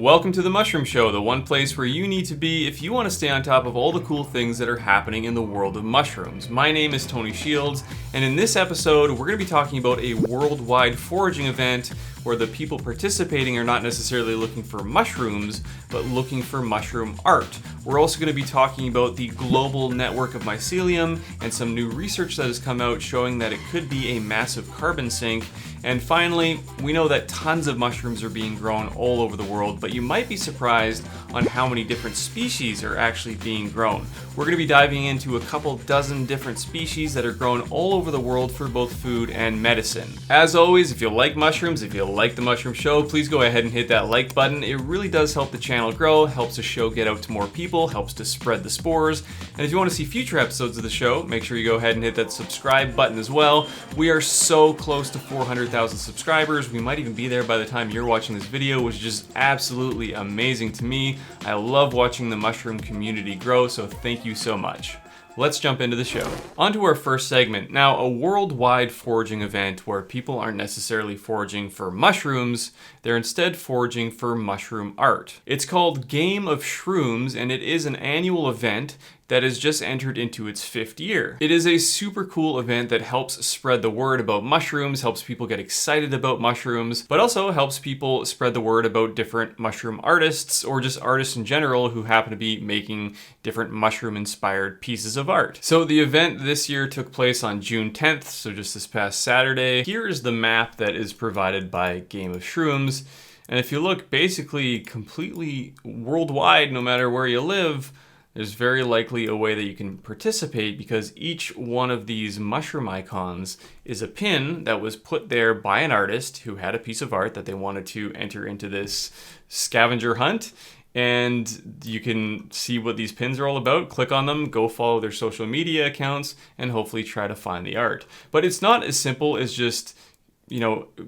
Welcome to the Mushroom Show, the one place where you need to be if you want to stay on top of all the cool things that are happening in the world of mushrooms. My name is Tony Shields, and in this episode, we're going to be talking about a worldwide foraging event where the people participating are not necessarily looking for mushrooms, but looking for mushroom art. We're also going to be talking about the global network of mycelium and some new research that has come out showing that it could be a massive carbon sink. And finally, we know that tons of mushrooms are being grown all over the world, but you might be surprised on how many different species are actually being grown. We're going to be diving into a couple dozen different species that are grown all over the world for both food and medicine. As always, if you like mushrooms, if you like the Mushroom Show, please go ahead and hit that like button. It really does help the channel grow, helps the show get out to more people, helps to spread the spores. And if you want to see future episodes of the show, make sure you go ahead and hit that subscribe button as well. We are so close to 400,000 subscribers. We might even be there by the time you're watching this video, which is just absolutely amazing to me. I love watching the mushroom community grow, so thank you so much. Let's jump into the show. On to our first segment. Now, a worldwide foraging event where people aren't necessarily foraging for mushrooms, they're instead foraging for mushroom art. It's called Game of Shrooms, and it is an annual event that has just entered into its 5th year. It is a super cool event that helps spread the word about mushrooms, helps people get excited about mushrooms, but also helps people spread the word about different mushroom artists or just artists in general who happen to be making different mushroom-inspired pieces of art. So the event this year took place on June 10th, so just this past Saturday. Here is the map that is provided by Game of Shrooms. And if you look basically completely worldwide, no matter where you live, there's very likely a way that you can participate because each one of these mushroom icons is a pin that was put there by an artist who had a piece of art that they wanted to enter into this scavenger hunt. And you can see what these pins are all about, click on them, go follow their social media accounts, and hopefully try to find the art. But it's not as simple as just,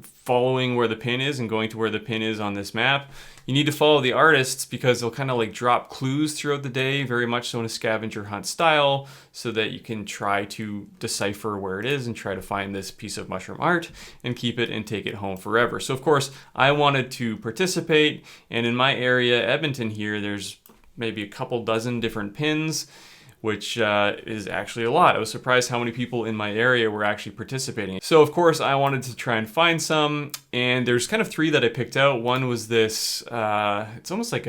following where the pin is and going to where the pin is on this map. You need to follow the artists because they'll kind of like drop clues throughout the day, very much so in a scavenger hunt style, so that you can try to decipher where it is and try to find this piece of mushroom art and keep it and take it home forever. So of course, I wanted to participate, and in my area, Edmonton here, there's maybe a couple dozen different pins, which is actually a lot. I was surprised how many people in my area were actually participating. So of course I wanted to try and find some, and there's kind of 3 that I picked out. One was this, it's almost like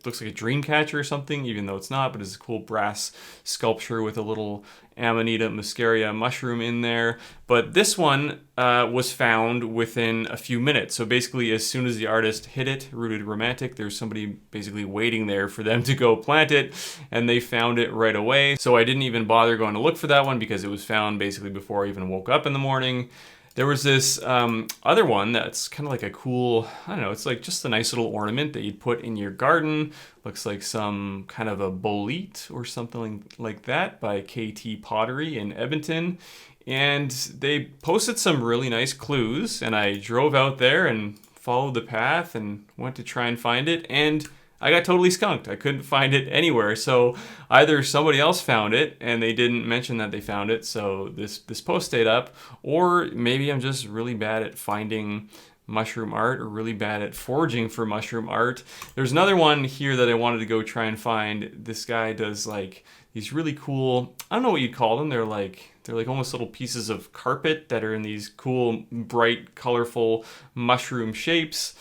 looks like a dream catcher or something, even though it's not, but it's a cool brass sculpture with a little Amanita muscaria mushroom in there. But this one was found within a few minutes. So basically, as soon as the artist hit it, Rooted Romantic, there's somebody basically waiting there for them to go plant it, and they found it right away. So I didn't even bother going to look for that one because it was found basically before I even woke up in the morning. There was this other one that's kind of like a cool, I don't know, it's like just a nice little ornament that you'd put in your garden. Looks like some kind of a bolete or something like that by KT Pottery in Edmonton. And they posted some really nice clues, and I drove out there and followed the path and went to try and find it, and I got totally skunked. I couldn't find it anywhere. So either somebody else found it and they didn't mention that they found it, so this post stayed up, or maybe I'm just really bad at finding mushroom art or really bad at foraging for mushroom art. There's another one here that I wanted to go try and find. This guy does like these really cool, I don't know what you'd call them. They're like almost little pieces of carpet that are in these cool, bright, colorful mushroom shapes.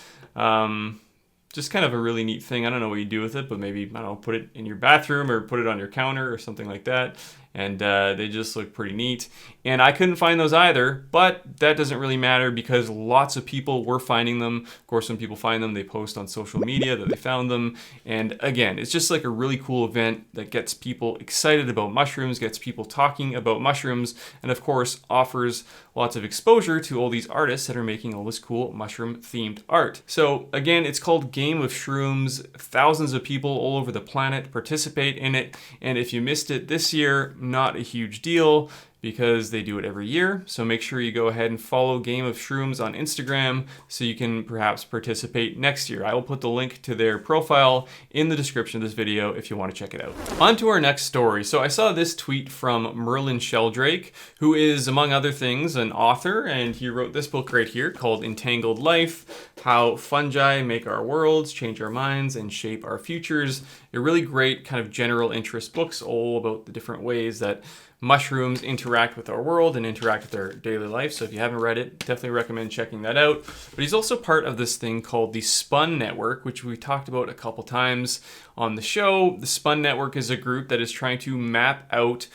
Just kind of a really neat thing. I don't know what you do with it, but maybe, I don't know, put it in your bathroom or put it on your counter or something like that. And they just look pretty neat. And I couldn't find those either, but that doesn't really matter because lots of people were finding them. Of course, when people find them, they post on social media that they found them. And again, it's just like a really cool event that gets people excited about mushrooms, gets people talking about mushrooms, and of course, offers lots of exposure to all these artists that are making all this cool mushroom-themed art. So again, it's called Game of Shrooms. Thousands of people all over the planet participate in it. And if you missed it this year, not a huge deal. because they do it every year. So make sure you go ahead and follow Game of Shrooms on Instagram so you can perhaps participate next year. I will put the link to their profile in the description of this video if you want to check it out. On to our next story. So I saw this tweet from Merlin Sheldrake, who is, among other things, an author, and he wrote this book right here called Entangled Life: How Fungi Make Our Worlds, Change Our Minds, and Shape Our Futures. A really great kind of general interest books all about the different ways that mushrooms interact with our world and interact with our daily life. So if you haven't read it, definitely recommend checking that out. But he's also part of this thing called the Spun Network, which we talked about a couple times on the show. The Spun Network is a group that is trying to map out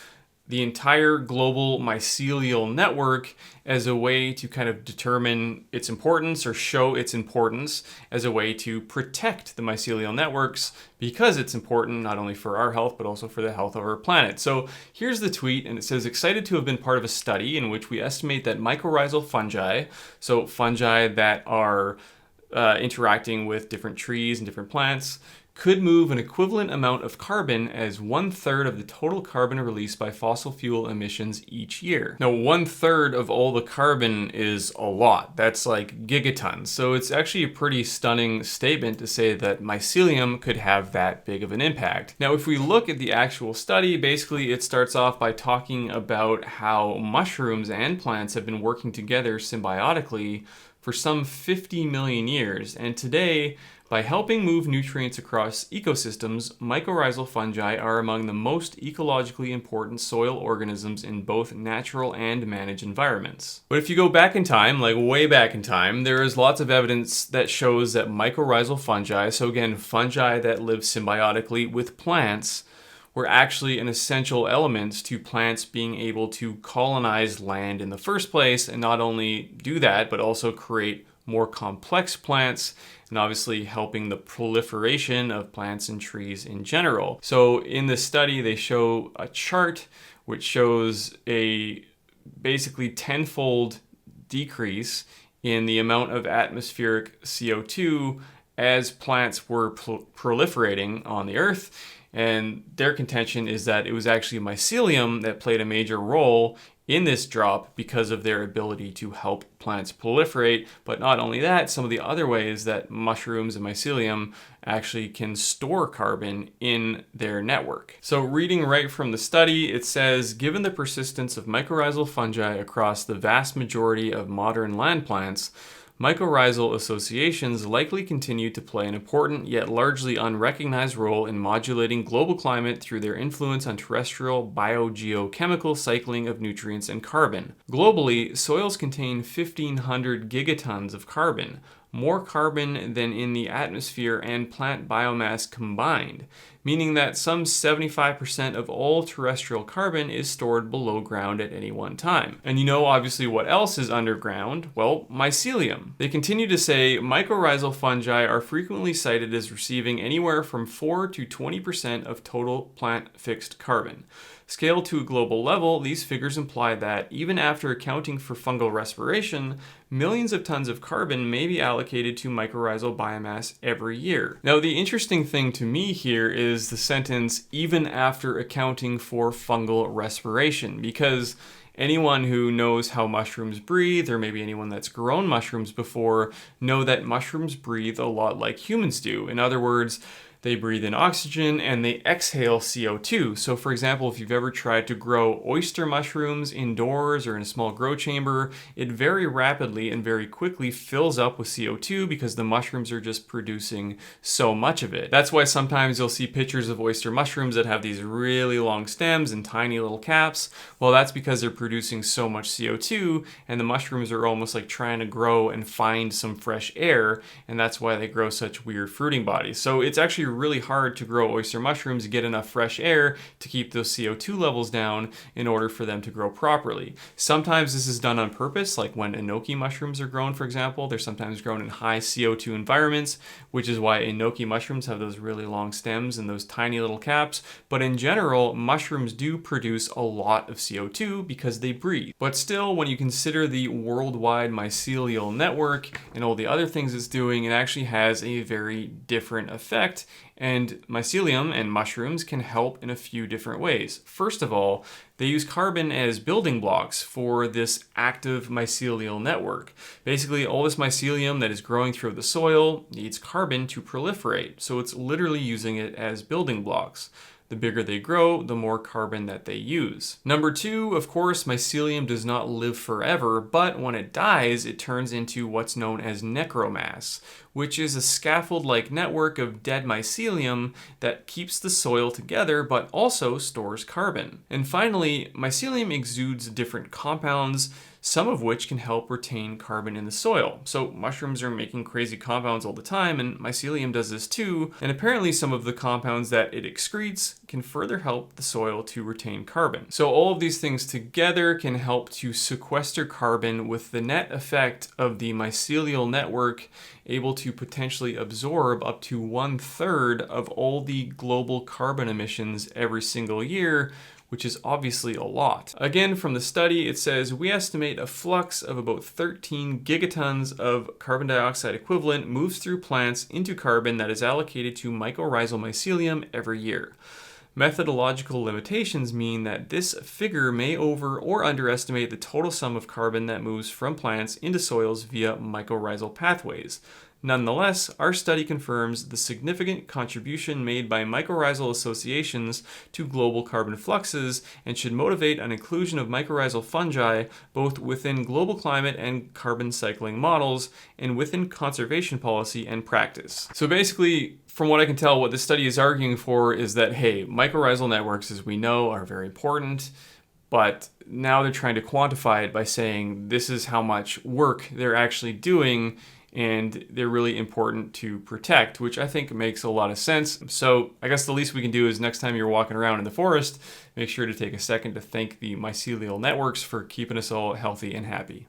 the entire global mycelial network as a way to kind of determine its importance or show its importance as a way to protect the mycelial networks, because it's important not only for our health but also for the health of our planet. So here's the tweet, and it says, excited to have been part of a study in which we estimate that mycorrhizal fungi, so fungi that are interacting with different trees and different plants, could move an equivalent amount of carbon as 1/3 of the total carbon released by fossil fuel emissions each year. Now, 1/3 of all the carbon is a lot. That's like gigatons. So it's actually a pretty stunning statement to say that mycelium could have that big of an impact. Now, if we look at the actual study, basically it starts off by talking about how mushrooms and plants have been working together symbiotically for some 50 million years. And today, by helping move nutrients across ecosystems, mycorrhizal fungi are among the most ecologically important soil organisms in both natural and managed environments. But if you go back in time, like way back in time, there is lots of evidence that shows that mycorrhizal fungi, so again, fungi that live symbiotically with plants, were actually an essential element to plants being able to colonize land in the first place, and not only do that, but also create more complex plants, and obviously helping the proliferation of plants and trees in general. So in the study, they show a chart which shows a basically tenfold decrease in the amount of atmospheric CO2 as plants were proliferating on the earth. And their contention is that it was actually mycelium that played a major role in this drop because of their ability to help plants proliferate. But not only that, some of the other ways that mushrooms and mycelium actually can store carbon in their network. So reading right from the study, it says, given the persistence of mycorrhizal fungi across the vast majority of modern land plants, mycorrhizal associations likely continue to play an important yet largely unrecognized role in modulating global climate through their influence on terrestrial biogeochemical cycling of nutrients and carbon. Globally, soils contain 1,500 gigatons of carbon, more carbon than in the atmosphere and plant biomass combined, meaning that some 75% of all terrestrial carbon is stored below ground at any one time. And you know, obviously, what else is underground? Well, mycelium. They continue to say mycorrhizal fungi are frequently cited as receiving anywhere from 4 to 20% of total plant fixed carbon. Scaled to a global level, these figures imply that, even after accounting for fungal respiration, millions of tons of carbon may be allocated to mycorrhizal biomass every year. Now, the interesting thing to me here is the sentence, even after accounting for fungal respiration, because anyone who knows how mushrooms breathe, or maybe anyone that's grown mushrooms before, know that mushrooms breathe a lot like humans do. In other words, they breathe in oxygen and they exhale CO2. So for example, if you've ever tried to grow oyster mushrooms indoors or in a small grow chamber, it very rapidly and very quickly fills up with CO2 because the mushrooms are just producing so much of it. That's why sometimes you'll see pictures of oyster mushrooms that have these really long stems and tiny little caps. Well, that's because they're producing so much CO2 and the mushrooms are almost like trying to grow and find some fresh air, and that's why they grow such weird fruiting bodies. So it's actually really hard to grow oyster mushrooms to get enough fresh air to keep those CO2 levels down in order for them to grow properly. Sometimes this is done on purpose, like when enoki mushrooms are grown, for example. They're sometimes grown in high CO2 environments, which is why enoki mushrooms have those really long stems and those tiny little caps. But in general, mushrooms do produce a lot of CO2 because they breathe. But still, when you consider the worldwide mycelial network and all the other things it's doing, it actually has a very different effect And mycelium and mushrooms can help in a few different ways. First of all, they use carbon as building blocks for this active mycelial network. Basically, all this mycelium that is growing through the soil needs carbon to proliferate, so it's literally using it as building blocks. The bigger they grow, the more carbon that they use. Number two, of course, mycelium does not live forever, but when it dies, it turns into what's known as necromass, which is a scaffold-like network of dead mycelium that keeps the soil together but also stores carbon. And finally, mycelium exudes different compounds, some of which can help retain carbon in the soil. So mushrooms are making crazy compounds all the time, and mycelium does this too, and apparently some of the compounds that it excretes can further help the soil to retain carbon. So all of these things together can help to sequester carbon, with the net effect of the mycelial network able to potentially absorb up to 1/3 of all the global carbon emissions every single year, which is obviously a lot. Again, from the study, it says, we estimate a flux of about 13 gigatons of carbon dioxide equivalent moves through plants into carbon that is allocated to mycorrhizal mycelium every year. Methodological limitations mean that this figure may over or underestimate the total sum of carbon that moves from plants into soils via mycorrhizal pathways. Nonetheless, our study confirms the significant contribution made by mycorrhizal associations to global carbon fluxes and should motivate an inclusion of mycorrhizal fungi both within global climate and carbon cycling models and within conservation policy and practice. So basically, from what I can tell, what this study is arguing for is that, hey, mycorrhizal networks, as we know, are very important, but now they're trying to quantify it by saying this is how much work they're actually doing, and they're really important to protect, which I think makes a lot of sense. So I guess the least we can do is next time you're walking around in the forest, make sure to take a second to thank the mycelial networks for keeping us all healthy and happy.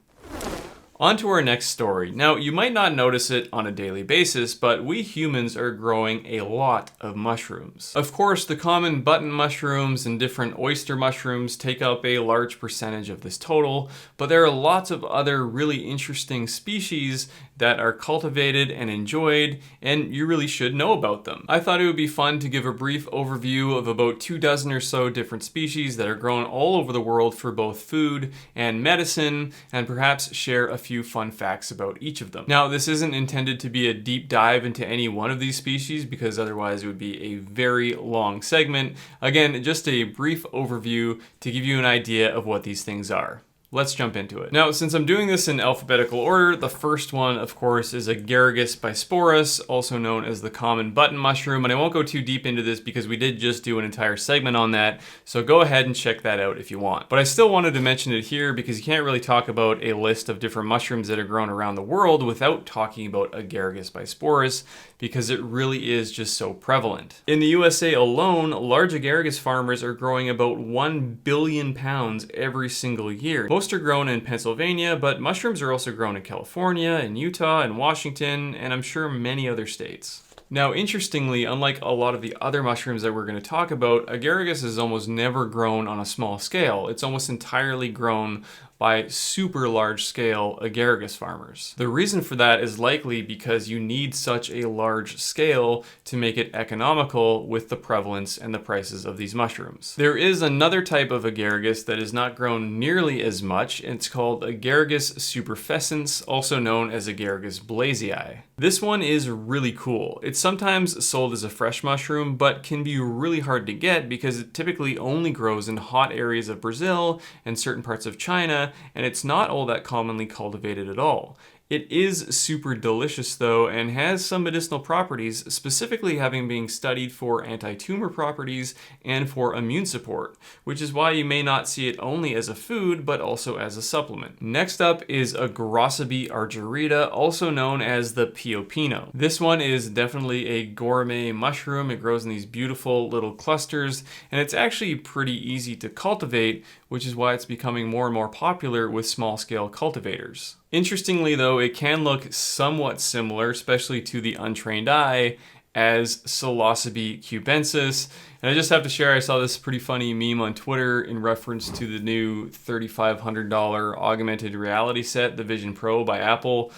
On to our next story. Now, you might not notice it on a daily basis, but we humans are growing a lot of mushrooms. Of course, the common button mushrooms and different oyster mushrooms take up a large percentage of this total, but there are lots of other really interesting species that are cultivated and enjoyed, and you really should know about them. I thought it would be fun to give a brief overview of about 24 or so different species that are grown all over the world for both food and medicine, and perhaps share a few fun facts about each of them. Now, this isn't intended to be a deep dive into any one of these species, because otherwise it would be a very long segment. Again, just a brief overview to give you an idea of what these things are. Let's jump into it. Now, since I'm doing this in alphabetical order, the first one, of course, is Agaricus bisporus, also known as the common button mushroom, and I won't go too deep into this because we did just do an entire segment on that, so go ahead and check that out if you want. But I still wanted to mention it here because you can't really talk about a list of different mushrooms that are grown around the world without talking about Agaricus bisporus, because it really is just so prevalent. In the USA alone, large agaricus farmers are growing about 1 billion pounds every single year. Most are grown in Pennsylvania, but mushrooms are also grown in California, in Utah, and Washington, and I'm sure many other states. Now, interestingly, unlike a lot of the other mushrooms that we're going to talk about, agaricus is almost never grown on a small scale. It's almost entirely grown by super large scale agaricus farmers. The reason for that is likely because you need such a large scale to make it economical with the prevalence and the prices of these mushrooms. There is another type of agaricus that is not grown nearly as much. It's called Agaricus superfescens, also known as Agaricus blazei. This one is really cool. It's sometimes sold as a fresh mushroom, but can be really hard to get because it typically only grows in hot areas of Brazil and certain parts of China, and it's not all that commonly cultivated at all. It is super delicious though, and has some medicinal properties, specifically having been studied for anti-tumor properties and for immune support, which is why you may not see it only as a food, but also as a supplement. Next up is Agrosabi argyriida, also known as the piopino. This one is definitely a gourmet mushroom. It grows in these beautiful little clusters, and it's actually pretty easy to cultivate, which is why it's becoming more and more popular with small-scale cultivators. Interestingly though, it can look somewhat similar, especially to the untrained eye, as Psilocybe cubensis. And I just have to share, I saw this pretty funny meme on Twitter in reference to the new $3,500 augmented reality set, the Vision Pro by Apple.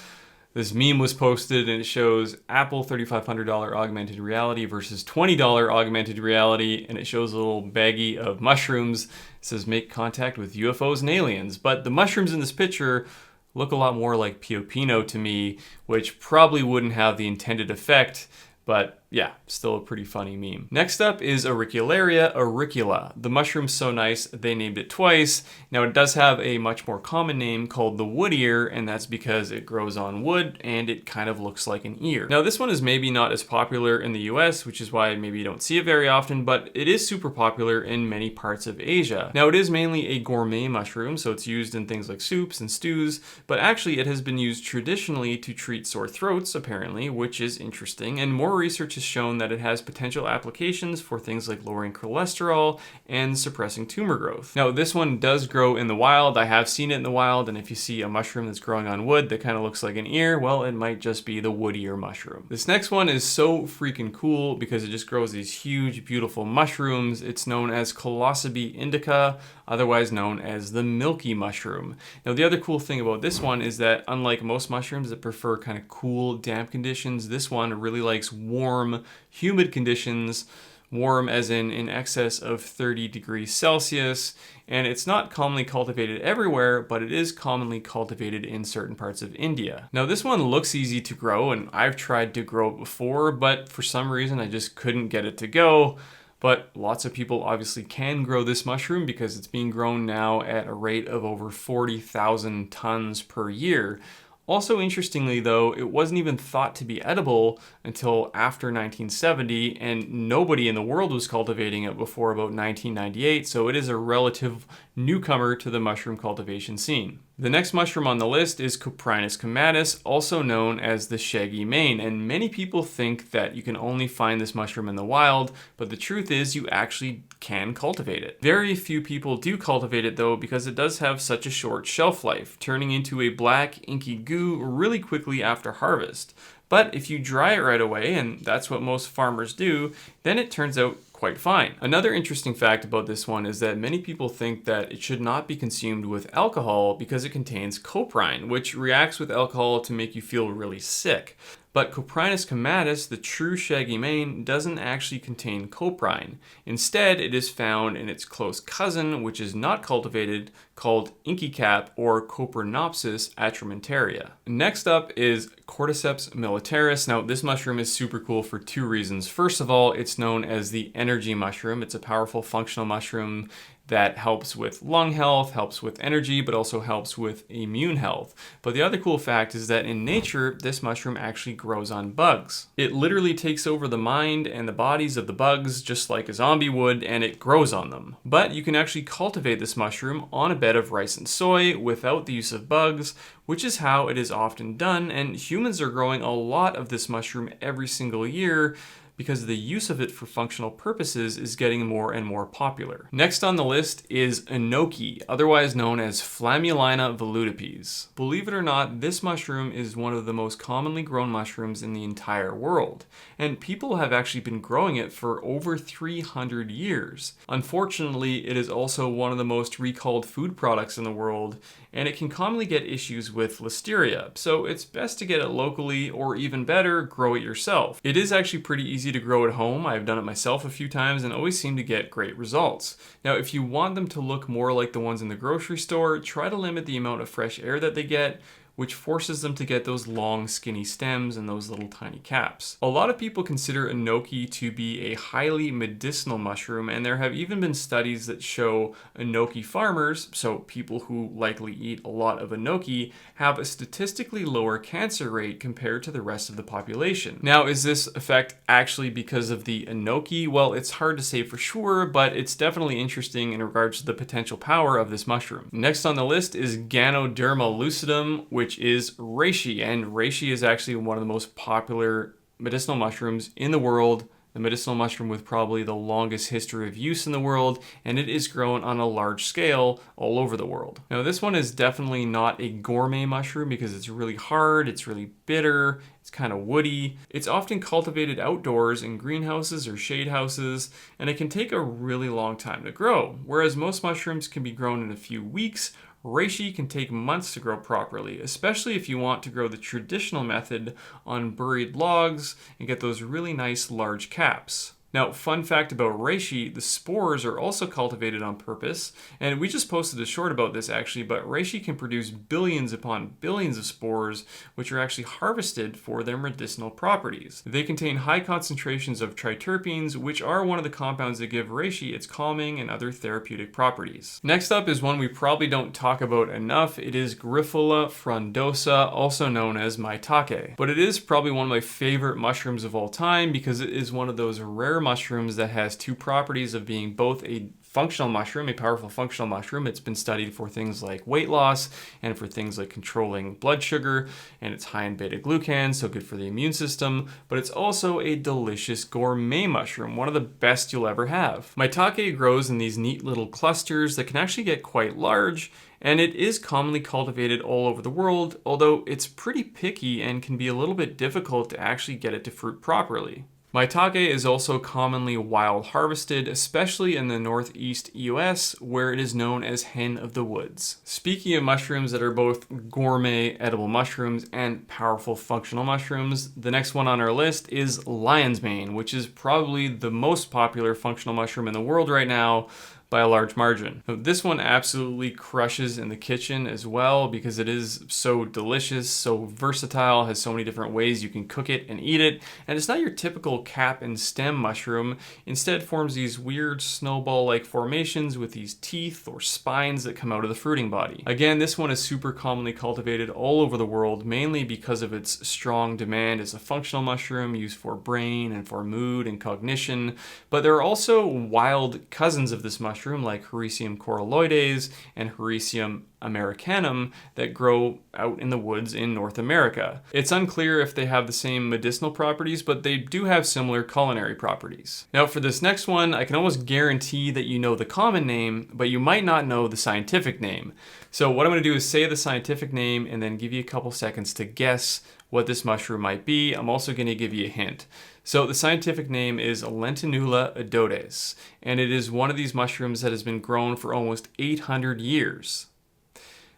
This meme was posted and it shows Apple $3,500 augmented reality versus $20 augmented reality, and it shows a little baggie of mushrooms. It says make contact with UFOs and aliens, but the mushrooms in this picture look a lot more like Pio to me, which probably wouldn't have the intended effect. But yeah, still a pretty funny meme. Next up is Auricularia auricula. The mushroom's so nice, they named it twice. Now it does have a much more common name called the wood ear, and that's because it grows on wood and it kind of looks like an ear. Now this one is maybe not as popular in the US, which is why maybe you don't see it very often, but it is super popular in many parts of Asia. Now it is mainly a gourmet mushroom, so it's used in things like soups and stews, but actually it has been used traditionally to treat sore throats, apparently, which is interesting, and more research has shown that it has potential applications for things like lowering cholesterol and suppressing tumor growth. Now, this one does grow in the wild. I have seen it in the wild, and if you see a mushroom that's growing on wood that kind of looks like an ear, well, it might just be the wood ear mushroom. This next one is so freaking cool because it just grows these huge, beautiful mushrooms. It's known as Colossabe indica, otherwise known as the milky mushroom. Now, the other cool thing about this one is that unlike most mushrooms that prefer kind of cool, damp conditions, this one really likes warm, humid conditions, warm as in excess of 30 degrees Celsius, and it's not commonly cultivated everywhere, but it is commonly cultivated in certain parts of India. Now this one looks easy to grow, and I've tried to grow it before, but for some reason I just couldn't get it to go. But lots of people obviously can grow this mushroom because it's being grown now at a rate of over 40,000 tons per year. Also, interestingly though, it wasn't even thought to be edible until after 1970, and nobody in the world was cultivating it before about 1998, so it is a relative newcomer to the mushroom cultivation scene. The next mushroom on the list is Coprinus comatus, also known as the shaggy mane, and many people think that you can only find this mushroom in the wild, but the truth is you actually can cultivate it. Very few people do cultivate it though because it does have such a short shelf life, turning into a black inky goo really quickly after harvest. But if you dry it right away, and that's what most farmers do, then it turns out quite fine. Another interesting fact about this one is that many people think that it should not be consumed with alcohol because it contains coprine, which reacts with alcohol to make you feel really sick. But Coprinus comatus, the true shaggy mane, doesn't actually contain coprine. Instead, it is found in its close cousin, which is not cultivated, called inkycap or Coprinopsis atramentaria. Next up is Cordyceps militaris. Now, this mushroom is super cool for two reasons. First of all, it's known as the energy mushroom. It's a powerful functional mushroom that helps with lung health, helps with energy, but also helps with immune health. But the other cool fact is that in nature, this mushroom actually grows on bugs. It literally takes over the mind and the bodies of the bugs, just like a zombie would, and it grows on them. But you can actually cultivate this mushroom on a bed of rice and soy without the use of bugs, which is how it is often done, and humans are growing a lot of this mushroom every single year, because the use of it for functional purposes is getting more and more popular. Next on the list is enoki, otherwise known as Flammulina velutipes. Believe it or not, this mushroom is one of the most commonly grown mushrooms in the entire world, and people have actually been growing it for over 300 years. Unfortunately, it is also one of the most recalled food products in the world, and it can commonly get issues with listeria, so it's best to get it locally, or even better, grow it yourself. It is actually pretty easy to grow at home. I've done it myself a few times and always seem to get great results. Now, if you want them to look more like the ones in the grocery store, try to limit the amount of fresh air that they get, which forces them to get those long, skinny stems and those little tiny caps. A lot of people consider enoki to be a highly medicinal mushroom, and there have even been studies that show enoki farmers, so people who likely eat a lot of enoki, have a statistically lower cancer rate compared to the rest of the population. Now, is this effect actually because of the enoki? Well, it's hard to say for sure, but it's definitely interesting in regards to the potential power of this mushroom. Next on the list is Ganoderma lucidum, which is reishi, and reishi is actually one of the most popular medicinal mushrooms in the world, the medicinal mushroom with probably the longest history of use in the world, and it is grown on a large scale all over the world. Now, this one is definitely not a gourmet mushroom because it's really hard, it's really bitter, it's kind of woody. It's often cultivated outdoors in greenhouses or shade houses, and it can take a really long time to grow, whereas most mushrooms can be grown in a few weeks reishi can take months to grow properly, especially if you want to grow the traditional method on buried logs and get those really nice large caps. Now, fun fact about reishi, the spores are also cultivated on purpose, and we just posted a short about this actually, but reishi can produce billions upon billions of spores, which are actually harvested for their medicinal properties. They contain high concentrations of triterpenes, which are one of the compounds that give reishi its calming and other therapeutic properties. Next up is one we probably don't talk about enough. It is Grifola frondosa, also known as maitake. But it is probably one of my favorite mushrooms of all time because it is one of those rare mushrooms that has two properties of being both a functional mushroom, a powerful functional mushroom. It's been studied for things like weight loss and for things like controlling blood sugar, and it's high in beta-glucan, so good for the immune system, but it's also a delicious gourmet mushroom, one of the best you'll ever have. Maitake grows in these neat little clusters that can actually get quite large, and it is commonly cultivated all over the world, although it's pretty picky and can be a little bit difficult to actually get it to fruit properly. Maitake is also commonly wild harvested, especially in the northeast US, where it is known as hen of the woods. Speaking of mushrooms that are both gourmet edible mushrooms and powerful functional mushrooms, the next one on our list is lion's mane, which is probably the most popular functional mushroom in the world right now, by a large margin. Now, this one absolutely crushes in the kitchen as well because it is so delicious, so versatile, has so many different ways you can cook it and eat it, and it's not your typical cap and stem mushroom. Instead forms these weird snowball-like formations with these teeth or spines that come out of the fruiting body. Again, this one is super commonly cultivated all over the world, mainly because of its strong demand as a functional mushroom used for brain and for mood and cognition, but there are also wild cousins of this mushroom like Hericium coralloides and Hericium americanum that grow out in the woods in North America. It's unclear if they have the same medicinal properties, but they do have similar culinary properties. Now for this next one, I can almost guarantee that you know the common name, but you might not know the scientific name. So what I'm going to do is say the scientific name and then give you a couple seconds to guess what this mushroom might be. I'm also going to give you a hint. So the scientific name is Lentinula edodes, and it is one of these mushrooms that has been grown for almost 800 years.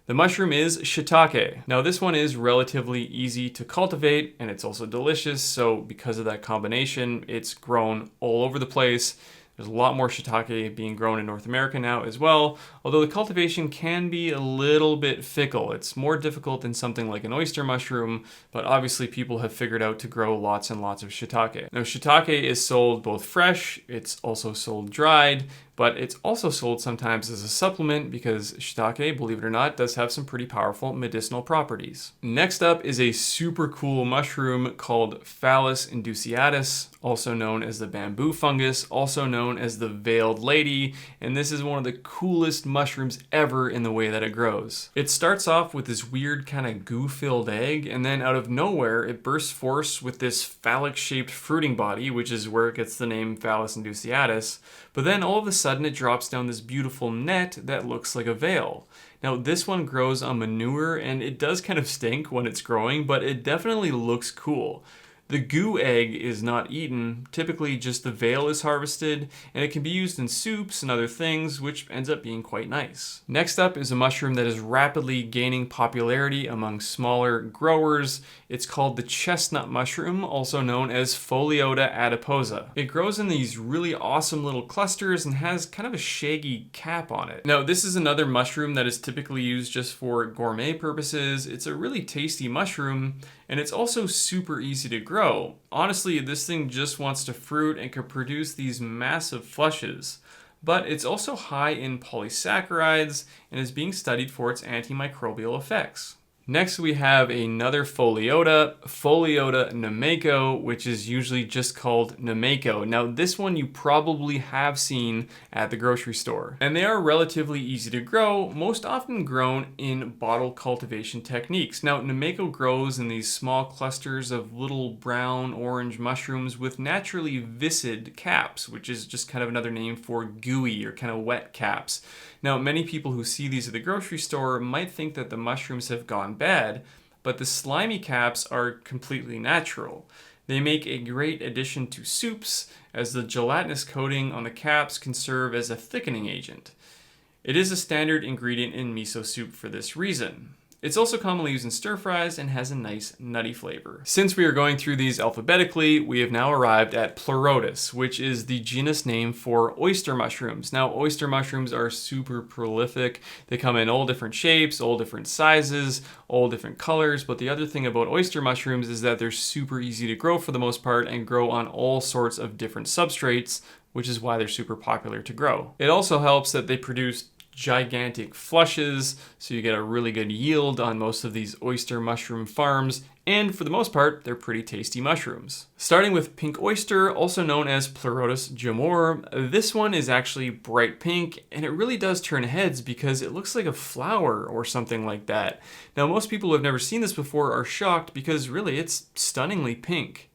The mushroom is shiitake. Now this one is relatively easy to cultivate and it's also delicious, so because of that combination, it's grown all over the place. There's a lot more shiitake being grown in North America now as well, although the cultivation can be a little bit fickle. It's more difficult than something like an oyster mushroom, but obviously people have figured out to grow lots and lots of shiitake. Now shiitake is sold both fresh, it's also sold dried, but it's also sold sometimes as a supplement because shiitake, believe it or not, does have some pretty powerful medicinal properties. Next up is a super cool mushroom called Phallus induciatus, also known as the bamboo fungus, also known as the veiled lady, and this is one of the coolest mushrooms ever in the way that it grows. It starts off with this weird kind of goo-filled egg, and then out of nowhere it bursts forth with this phallic-shaped fruiting body, which is where it gets the name Phallus induciatus, but then all of a sudden it drops down this beautiful net that looks like a veil. Now this one grows on manure and it does kind of stink when it's growing, but it definitely looks cool. The goo egg is not eaten, typically just the veil is harvested, and it can be used in soups and other things, which ends up being quite nice. Next up is a mushroom that is rapidly gaining popularity among smaller growers. It's called the chestnut mushroom, also known as Pholiota adiposa. It grows in these really awesome little clusters and has kind of a shaggy cap on it. Now this is another mushroom that is typically used just for gourmet purposes. It's a really tasty mushroom, and it's also super easy to grow. Honestly, this thing just wants to fruit and can produce these massive flushes. But it's also high in polysaccharides and is being studied for its antimicrobial effects. Next we have another Pholiota nameko, which is usually just called nameko. Now this one you probably have seen at the grocery store. And they are relatively easy to grow, most often grown in bottle cultivation techniques. Now nameko grows in these small clusters of little brown orange mushrooms with naturally viscid caps, which is just kind of another name for gooey or kind of wet caps. Now, many people who see these at the grocery store might think that the mushrooms have gone bad, but the slimy caps are completely natural. They make a great addition to soups, as the gelatinous coating on the caps can serve as a thickening agent. It is a standard ingredient in miso soup for this reason. It's also commonly used in stir fries and has a nice nutty flavor. Since we are going through these alphabetically, we have now arrived at Pleurotus, which is the genus name for oyster mushrooms. Now, oyster mushrooms are super prolific. They come in all different shapes, all different sizes, all different colors, but the other thing about oyster mushrooms is that they're super easy to grow for the most part and grow on all sorts of different substrates, which is why they're super popular to grow. It also helps that they produce gigantic flushes, so you get a really good yield on most of these oyster mushroom farms, and for the most part, they're pretty tasty mushrooms. Starting with pink oyster, also known as Pleurotus jamor, this one is actually bright pink, and it really does turn heads because it looks like a flower or something like that. Now, most people who have never seen this before are shocked because really it's stunningly pink.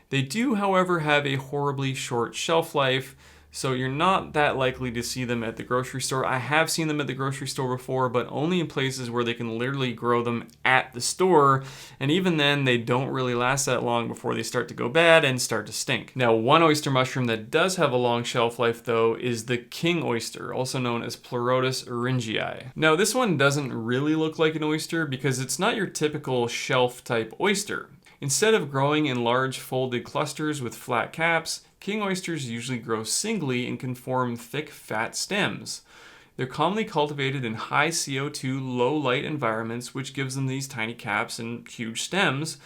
They do, however, have a horribly short shelf life, so you're not that likely to see them at the grocery store. I have seen them at the grocery store before, but only in places where they can literally grow them at the store. And even then, they don't really last that long before they start to go bad and start to stink. Now, one oyster mushroom that does have a long shelf life, though, is the king oyster, also known as Pleurotus oringii. Now, this one doesn't really look like an oyster because it's not your typical shelf-type oyster. Instead of growing in large folded clusters with flat caps, king oysters usually grow singly and can form thick, fat stems. They're commonly cultivated in high CO2, low light environments, which gives them these tiny caps and huge stems.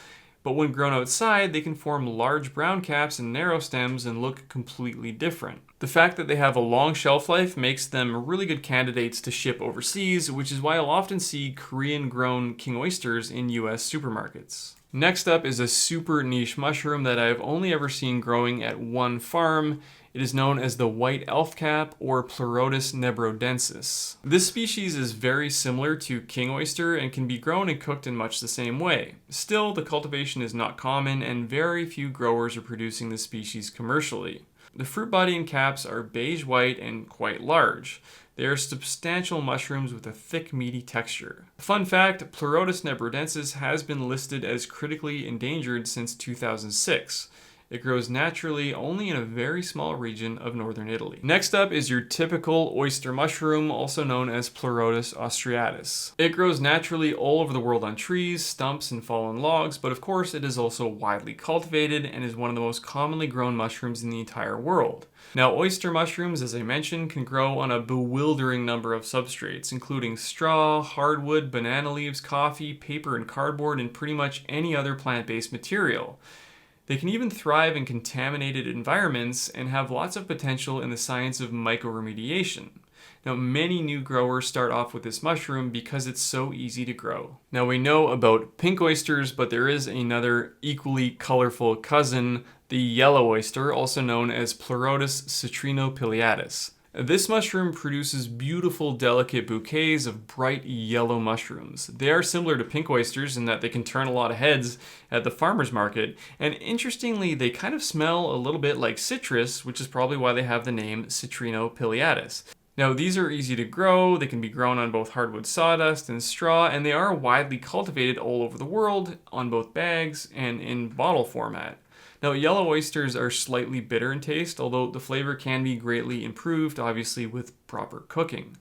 But when grown outside, they can form large brown caps and narrow stems and look completely different. The fact that they have a long shelf life makes them really good candidates to ship overseas, which is why you'll often see Korean-grown king oysters in US supermarkets. Next up is a super niche mushroom that I've only ever seen growing at one farm. It is known as the white elf cap or Pleurotus nebrodensis. This species is very similar to king oyster and can be grown and cooked in much the same way. Still, the cultivation is not common and very few growers are producing this species commercially. The fruit body and caps are beige-white and quite large. They are substantial mushrooms with a thick, meaty texture. Fun fact, Pleurotus nebrodensis has been listed as critically endangered since 2006. It grows naturally only in a very small region of northern Italy. Next up is your typical oyster mushroom, also known as Pleurotus austriatus. It grows naturally all over the world on trees, stumps, and fallen logs, but of course it is also widely cultivated and is one of the most commonly grown mushrooms in the entire world. Now, oyster mushrooms, as I mentioned, can grow on a bewildering number of substrates, including straw, hardwood, banana leaves, coffee, paper, and cardboard, and pretty much any other plant-based material. They can even thrive in contaminated environments and have lots of potential in the science of mycoremediation. Now, many new growers start off with this mushroom because it's so easy to grow. Now, we know about pink oysters, but there is another equally colorful cousin, the yellow oyster, also known as Pleurotus citrinopiliatus. This mushroom produces beautiful, delicate bouquets of bright yellow mushrooms. They are similar to pink oysters in that they can turn a lot of heads at the farmer's market, and interestingly, they kind of smell a little bit like citrus, which is probably why they have the name citrinopiliatus. Now, these are easy to grow, they can be grown on both hardwood sawdust and straw, and they are widely cultivated all over the world on both bags and in bottle format. Now, yellow oysters are slightly bitter in taste, although the flavor can be greatly improved, obviously, with proper cooking.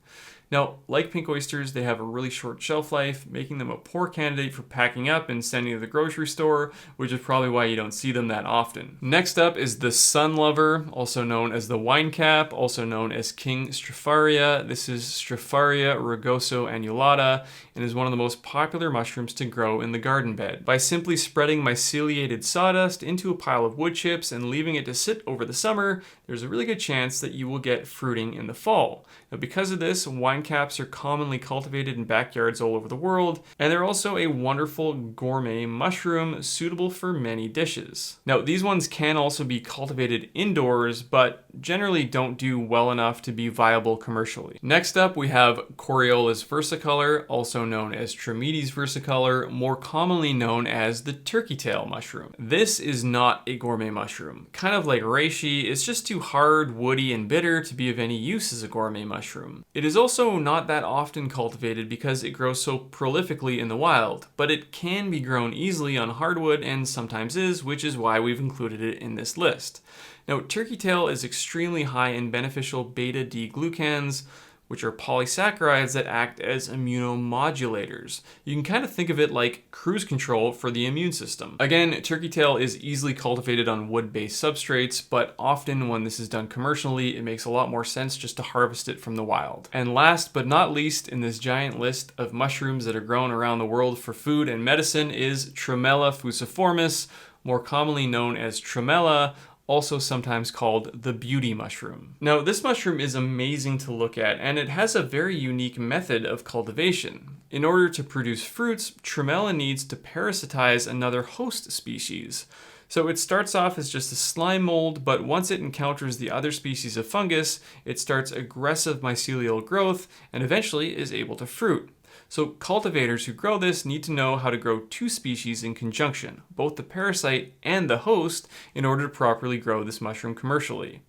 Now, like pink oysters, they have a really short shelf life, making them a poor candidate for packing up and sending to the grocery store, which is probably why you don't see them that often. Next up is the sun lover, also known as the wine cap, also known as King Stropharia. This is Stropharia rugoso annulata and is one of the most popular mushrooms to grow in the garden bed. By simply spreading myceliated sawdust into a pile of wood chips and leaving it to sit over the summer, there's a really good chance that you will get fruiting in the fall. Now, because of this, wine caps are commonly cultivated in backyards all over the world, and they're also a wonderful gourmet mushroom suitable for many dishes. Now, these ones can also be cultivated indoors, but generally don't do well enough to be viable commercially. Next up, we have Coriolis versicolor, also known as Trametes versicolor, more commonly known as the turkey tail mushroom. This is not a gourmet mushroom. Kind of like reishi, it's just too hard, woody, and bitter to be of any use as a gourmet mushroom. It is also not that often cultivated because it grows so prolifically in the wild, but it can be grown easily on hardwood and sometimes is, which is why we've included it in this list. Now, turkey tail is extremely high in beneficial beta-D glucans, which are polysaccharides that act as immunomodulators. You can kind of think of it like cruise control for the immune system. Again, turkey tail is easily cultivated on wood-based substrates, but often when this is done commercially, it makes a lot more sense just to harvest it from the wild. And last but not least in this giant list of mushrooms that are grown around the world for food and medicine is Tremella fusiformis, more commonly known as tremella, also sometimes called the beauty mushroom. Now, this mushroom is amazing to look at, and it has a very unique method of cultivation. In order to produce fruits, tremella needs to parasitize another host species. So it starts off as just a slime mold, but once it encounters the other species of fungus, it starts aggressive mycelial growth and eventually is able to fruit. So cultivators who grow this need to know how to grow two species in conjunction, both the parasite and the host, in order to properly grow this mushroom commercially.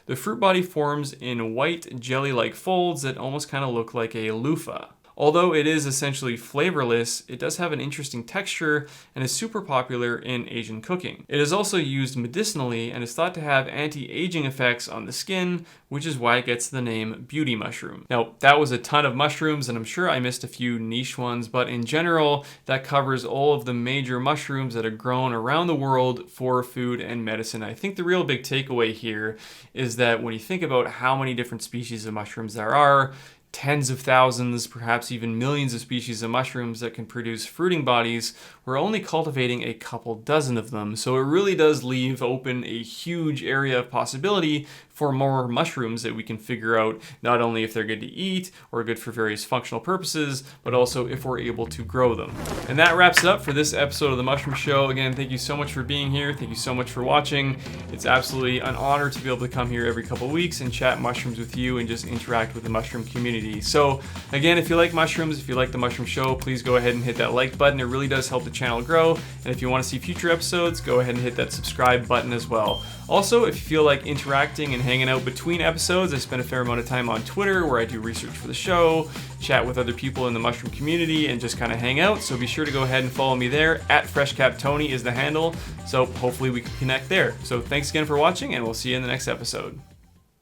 The fruit body forms in white jelly-like folds that almost kind of look like a loofah. Although it is essentially flavorless, it does have an interesting texture and is super popular in Asian cooking. It is also used medicinally and is thought to have anti-aging effects on the skin, which is why it gets the name beauty mushroom. Now, that was a ton of mushrooms, and I'm sure I missed a few niche ones, but in general, that covers all of the major mushrooms that are grown around the world for food and medicine. I think the real big takeaway here is that when you think about how many different species of mushrooms there are, tens of thousands, perhaps even millions of species of mushrooms that can produce fruiting bodies, we're only cultivating a couple dozen of them. So it really does leave open a huge area of possibility for more mushrooms that we can figure out not only if they're good to eat or good for various functional purposes, but also if we're able to grow them. And that wraps it up for this episode of The Mushroom Show. Again, thank you so much for being here. Thank you so much for watching. It's absolutely an honor to be able to come here every couple weeks and chat mushrooms with you and just interact with the mushroom community. So again, if you like mushrooms, if you like The Mushroom Show, please go ahead and hit that like button. It really does help the channel grow. And if you want to see future episodes, go ahead and hit that subscribe button as well. Also, if you feel like interacting and hanging out between episodes, I spend a fair amount of time on Twitter where I do research for the show, chat with other people in the mushroom community, and just kind of hang out. So be sure to go ahead and follow me there. @FreshCapTony is the handle. So hopefully we can connect there. So thanks again for watching, and we'll see you in the next episode.